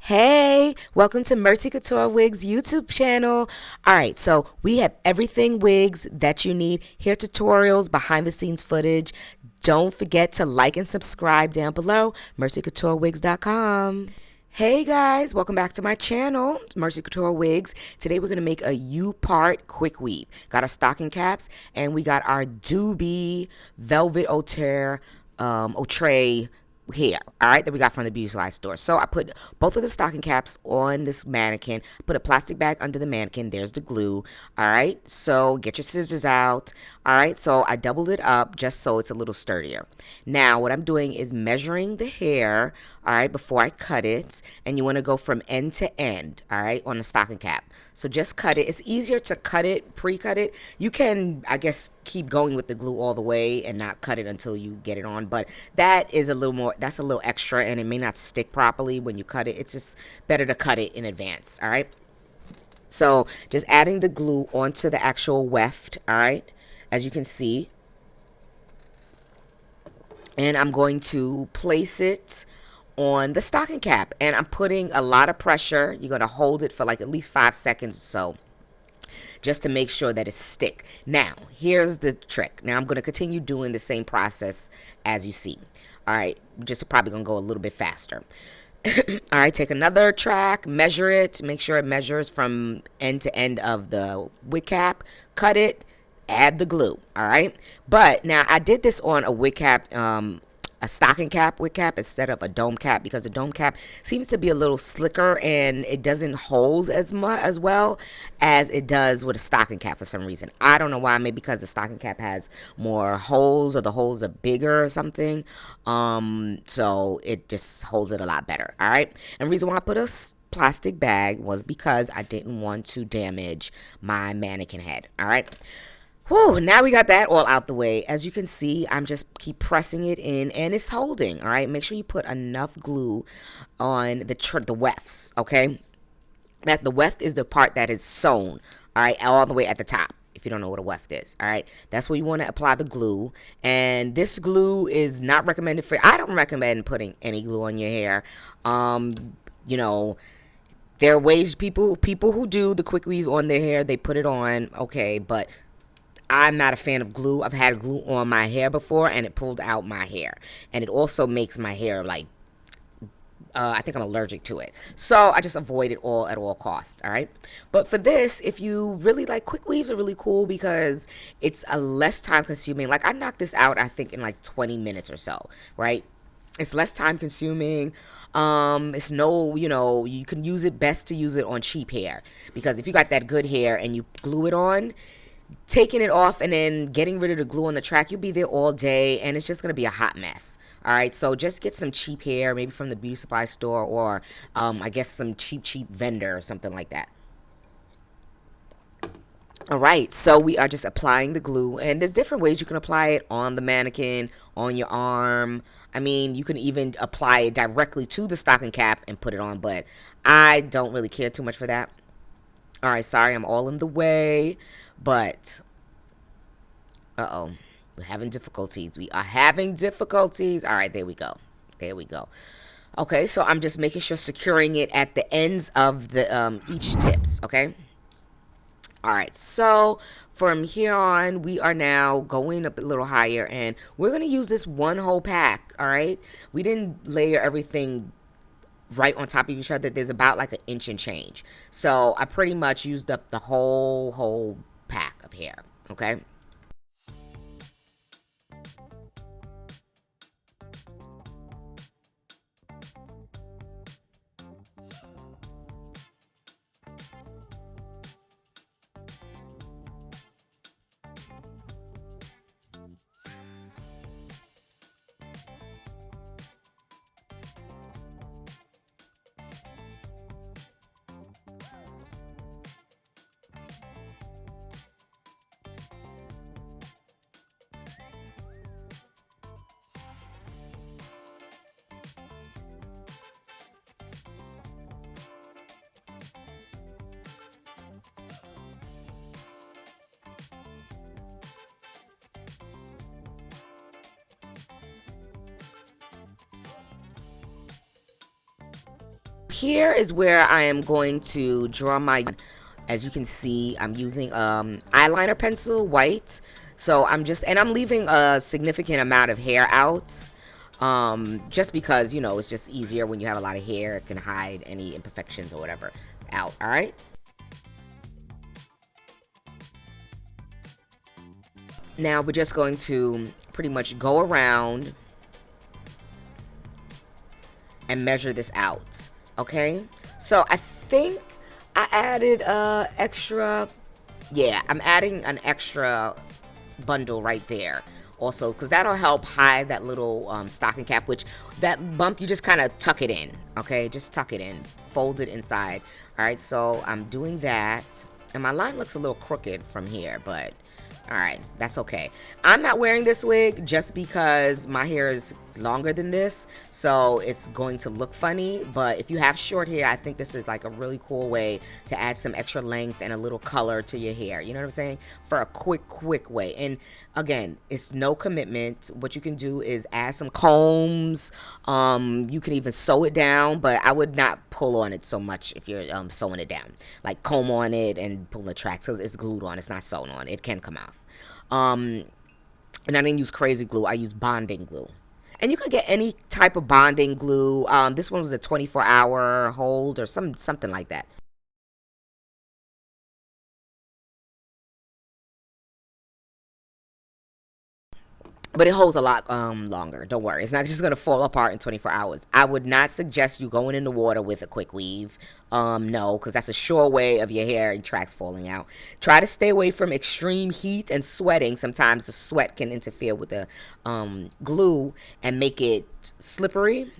Hey, welcome to Mercy Couture Wigs YouTube channel. All right, so we have everything wigs that you need, hair tutorials, behind the scenes footage. Don't forget to like and subscribe down below, mercycouturewigs.com. Hey guys, welcome back to my channel, Mercy Couture Wigs. Today we're going to make a UPart quick weave. Got our stocking caps and we got our Duby Velvet Outre hair, all right, that we got from the beauty supply store. So I put both of the stocking caps on this mannequin, put a plastic bag under the mannequin. There's the glue. All right, so get your scissors out. All right, so I doubled it up just so it's a little sturdier. Now what I'm doing is measuring the hair, all right, before I cut it, and you want to go from end to end, all right, on the stocking cap. So just cut it. It's easier to cut it, pre-cut it. You can, I guess, keep going with the glue all the way and not cut it until you get it on, but that is a little more, that's a little extra, and it may not stick properly when you cut it. It's just better to cut it in advance. All right, so just adding the glue onto the actual weft, all right, as you can see, and I'm going to place it on the stocking cap, and I'm putting a lot of pressure. You're going to hold it for like at least 5 seconds or so, just to make sure that it stick. Now here's the trick. Now I'm going to continue doing the same process as you see. All right, just probably gonna go a little bit faster. All right, take another track, measure it, make sure it measures from end to end of the wig cap, cut it, add the glue. All right, but now I did this on a wig cap, a stocking cap wig cap instead of a dome cap, because the dome cap seems to be a little slicker and it doesn't hold as much as well as it does with a stocking cap for some reason. I don't know why. Maybe because the stocking cap has more holes, or the holes are bigger or something. So it just holds it a lot better. All right, and the reason why I put a plastic bag was because I didn't want to damage my mannequin head. All right. Whew, now we got that all out the way. As you can see, I'm just keep pressing it in, and it's holding. All right, make sure you put enough glue on the wefts. Okay, that the weft is the part that is sewn. All right, all the way at the top. If you don't know what a weft is, all right, that's where you want to apply the glue. And this glue is not recommended for. I don't recommend putting any glue on your hair. You know, there are ways people who do the quick weave on their hair, they put it on. Okay, but I'm not a fan of glue. I've had glue on my hair before and it pulled out my hair. And it also makes my hair like, I think I'm allergic to it. So I just avoid it all at all costs. All right. But for this, if you really like, quick weaves are really cool because it's a less time consuming. Like I knocked this out, I think in like 20 minutes or so. Right. It's less time consuming. It's no, you can use it best to use it on cheap hair, because if you got that good hair and you glue it on, taking it off and then getting rid of the glue on the track, you'll be there all day and it's just going to be a hot mess. All right, so just get some cheap hair, maybe from the beauty supply store, or I guess some cheap vendor or something like that. All right, so we are just applying the glue, and there's different ways you can apply it on the mannequin, on your arm. I mean, you can even apply it directly to the stocking cap and put it on, but I don't really care too much for that. All right, sorry, I'm all in the way, but uh-oh, we're having difficulties. We are having difficulties. All right, there we go. There we go. Okay, so I'm just making sure securing it at the ends of the each tips, okay? All right, so from here on, we are now going up a little higher, and we're going to use this one whole pack, all right? We didn't layer everything right on top of each other. There's about like an inch and change. So I pretty much used up the whole pack of hair, okay? here is where I am going to draw my, as you can see, I'm using eyeliner pencil, white. So I'm leaving a significant amount of hair out. Just because, you know, it's just easier when you have a lot of hair. It can hide any imperfections or whatever out, all right? Now we're just going to pretty much go around and measure this out, okay? So I think I added extra, yeah, I'm adding an extra bundle right there also, because that'll help hide that little stocking cap, which that bump, you just kind of tuck it in, okay? Just tuck it in, fold it inside. All right, so I'm doing that, and my line looks a little crooked from here, but all right, that's okay. I'm not wearing this wig just because my hair is longer than this, so it's going to look funny. But if you have short hair, I think this is like a really cool way to add some extra length and a little color to your hair. You know what I'm saying? For a quick way. And again, it's no commitment. What you can do is add some combs. You can even sew it down, but I would not pull on it so much if you're sewing it down. Like comb on it and pull the tracks, because it's glued on. It's not sewn on. It can come off. And I didn't use crazy glue. I used bonding glue. And you could get any type of bonding glue. This one was a 24-hour hold or something like that. But it holds a lot longer. Don't worry. It's not just going to fall apart in 24 hours. I would not suggest you going in the water with a quick weave. No, because that's a sure way of your hair and tracks falling out. Try to stay away from extreme heat and sweating. Sometimes the sweat can interfere with the glue and make it slippery.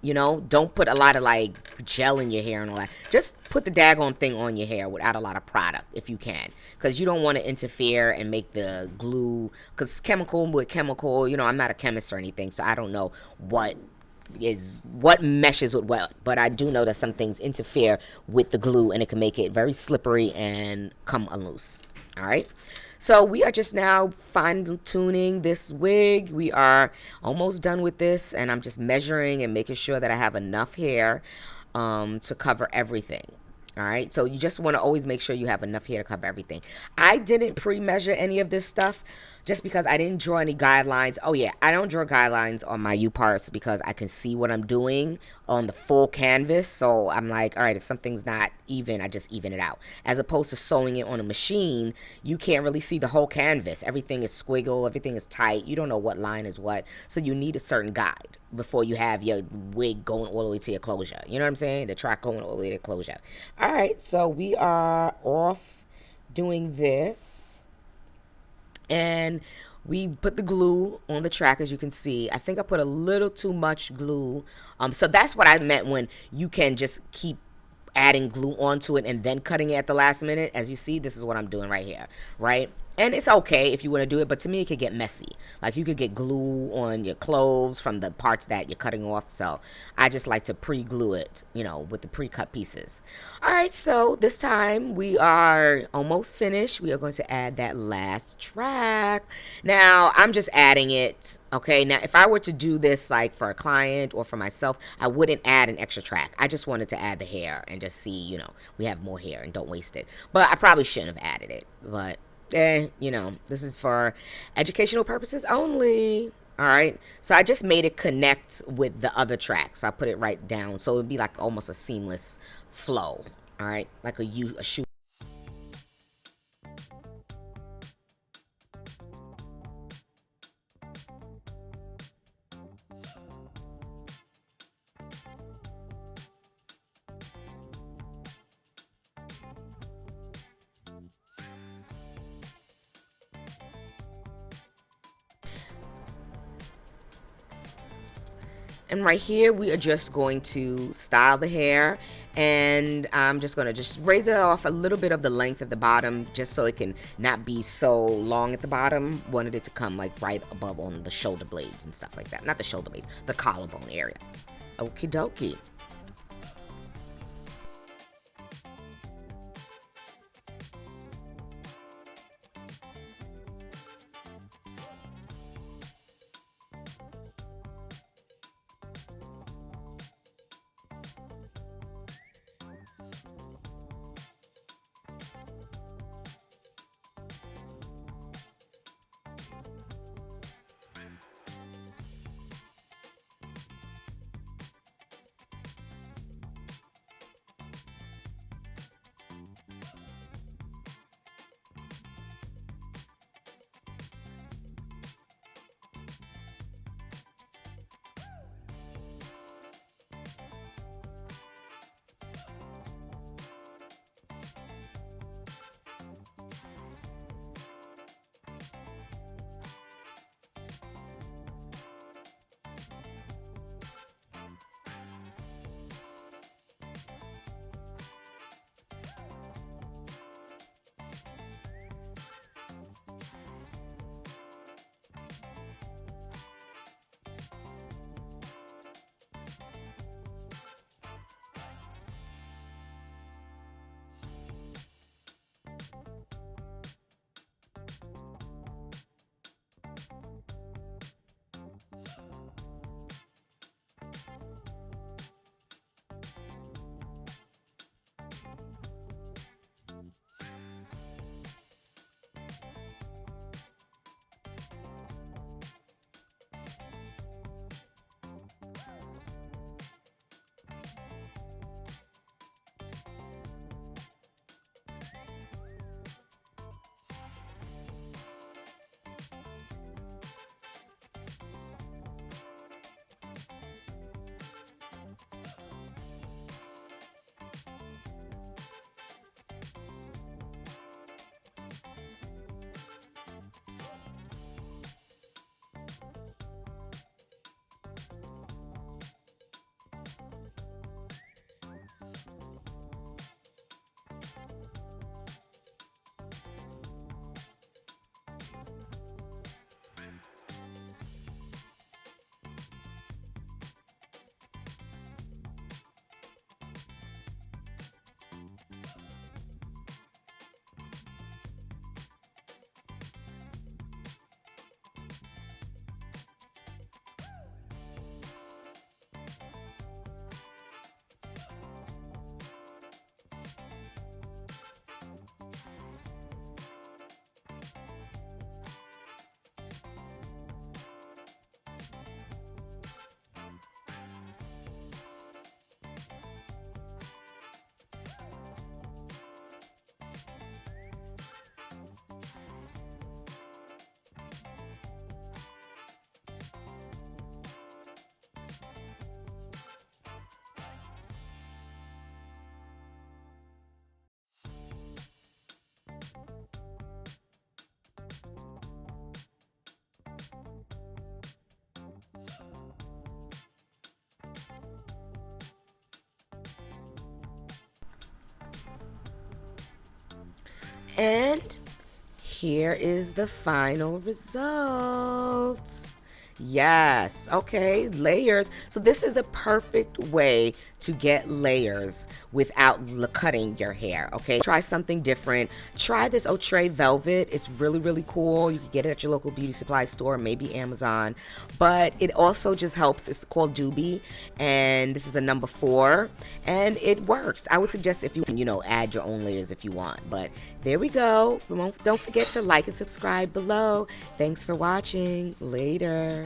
You know, don't put a lot of like gel in your hair and all that. Just put the daggone thing on your hair without a lot of product if you can, because you don't want to interfere and make the glue, because chemical with chemical, you know, I'm not a chemist or anything, so I don't know what meshes with what, but I do know that some things interfere with the glue and it can make it very slippery and come unloose. All right. So we are just now fine tuning this wig. We are almost done with this, and I'm just measuring and making sure that I have enough hair to cover everything. All right, so you just want to always make sure you have enough hair to cover everything. I didn't pre-measure any of this stuff just because I didn't draw any guidelines. Oh yeah, I don't draw guidelines on my UParts because I can see what I'm doing on the full canvas. So I'm like, all right, if something's not even, I just even it out. As opposed to sewing it on a machine, you can't really see the whole canvas. Everything is squiggle, everything is tight. You don't know what line is what. So you need a certain guide before you have your wig going all the way to your closure. You know what I'm saying? The track going all the way to closure. All right, so we are off doing this. And we put the glue on the track, as you can see. I think I put a little too much glue. So that's what I meant when you can just keep adding glue onto it and then cutting it at the last minute. As you see, this is what I'm doing right here, right? And it's okay if you want to do it, but to me, it could get messy. Like you could get glue on your clothes from the parts that you're cutting off. So I just like to pre-glue it, you know, with the pre-cut pieces. All right, so this time we are almost finished. We are going to add that last track. Now, I'm just adding it, okay? Now, if I were to do this like for a client or for myself, I wouldn't add an extra track. I just wanted to add the hair and just see, you know, we have more hair and don't waste it. But I probably shouldn't have added it, but you know, this is for educational purposes only. All right, so I just made it connect with the other track, so I put it right down, so it would be like almost a seamless flow. All right, like a shoe. And right here, we are just going to style the hair, and I'm just going to just raise it off a little bit of the length at the bottom, just so it can not be so long at the bottom. Wanted it to come like right above on the shoulder blades and stuff like that. Not the shoulder blades, the collarbone area. Okie dokie. And here is the final results. Yes, okay, layers. So this is a perfect way to get layers without cutting your hair, okay? Try something different. Try this Outre Velvet. It's really, really cool. You can get it at your local beauty supply store, maybe Amazon. But it also just helps. It's called Duby, and this is a number 4, and it works. I would suggest if you, add your own layers if you want. But there we go. Don't forget to like and subscribe below. Thanks for watching. Later.